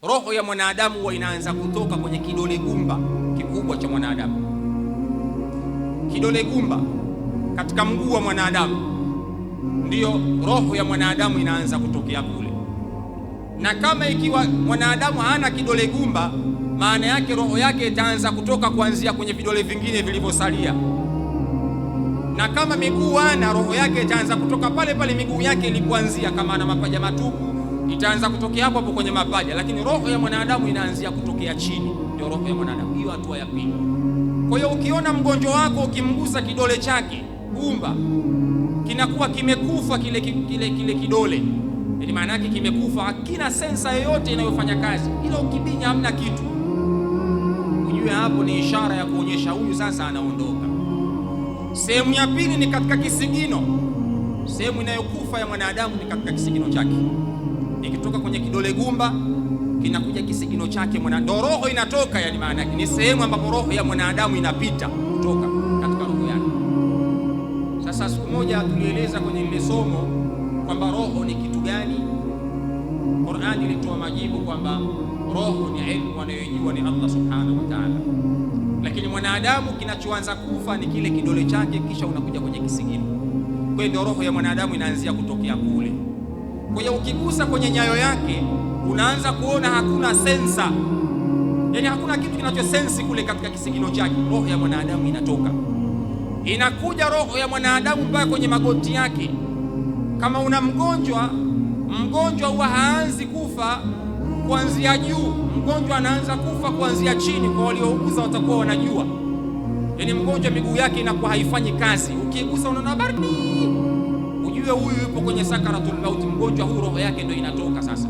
roho ya mwanadamu huwa inaanza kutoka kwenye kidole gumba kikubwa cha mwanadamu. Kidole gumba katika mguu wa mwanadamu ndiyo roho ya mwanadamu inaanza kutokea kule. Na kama ikiwa mwanadamu hana kidole gumba, maana yake roho yake itaanza kutoka kuanzia kwenye vidole vingine vilivyosalia. Na kama miguu ana, roho yake itaanza kutoka pale pale miguu yake ilipoanzia. Kama ana mapaja matupu, itaanza kutokea hapo hapo kwenye mapaja, lakini roho ya mwanadamu inaanzia kutokea chini, ndio roho ya mwanadamu. Hiyo hatua ya pili. Kwa hiyo ukiona mgonjwa wako ukimgusa kidole chake gumba kinakuwa kimekufa kile kidole, yani maana yake kimekufa, hakina sensa yoyote inayofanya kazi, ila ukibinya hamna kitu, ujue hapo ni ishara ya kuonyesha huyu sasa anaondoka. Sehemu ya pili ni katika kisigino. Sehemu inayokufa ya mwanadamu ni katika kisigino chake. Ikitoka kwenye kidole gumba kinakuja kisigino chake, ndio roho inatoka. Yani maana yake ni sehemu ambapo roho ya mwanadamu inapita kutoka katika roho yake. Sasa siku moja tulieleza kwenye ile somo kwamba roho ni kitu gani. Qur'ani ilitoa majibu kwamba roho ni ilmu anayojua ni Allah subhanahu wa ta'ala, lakini mwanadamu kinachoanza kufa ni kile kidole chake, kisha unakuja kwenye kisigino. Kwa hiyo ndio roho ya mwanadamu inaanzia kutokea kule. Kwa hiyo ukigusa kwenye nyayo yake unaanza kuona hakuna sensa, yani hakuna kitu kinachosensi kule katika kisigino chake. Roho ya mwanadamu inatoka, inakuja roho ya mwanadamu mpaka kwenye magoti yake. Kama una mgonjwa huwa haanzi kufa kuanzia juu, mgonjwa anaanza kufa kuanzia chini. Kwa waliouguza watakuwa wanajua, yani mgonjwa miguu yake inakuwa haifanyi kazi, ukigusa unaona baridi, ujue huyu yupo kwenye sakaratul mauti. Mgonjwa huyu roho yake ndio inatoka sasa.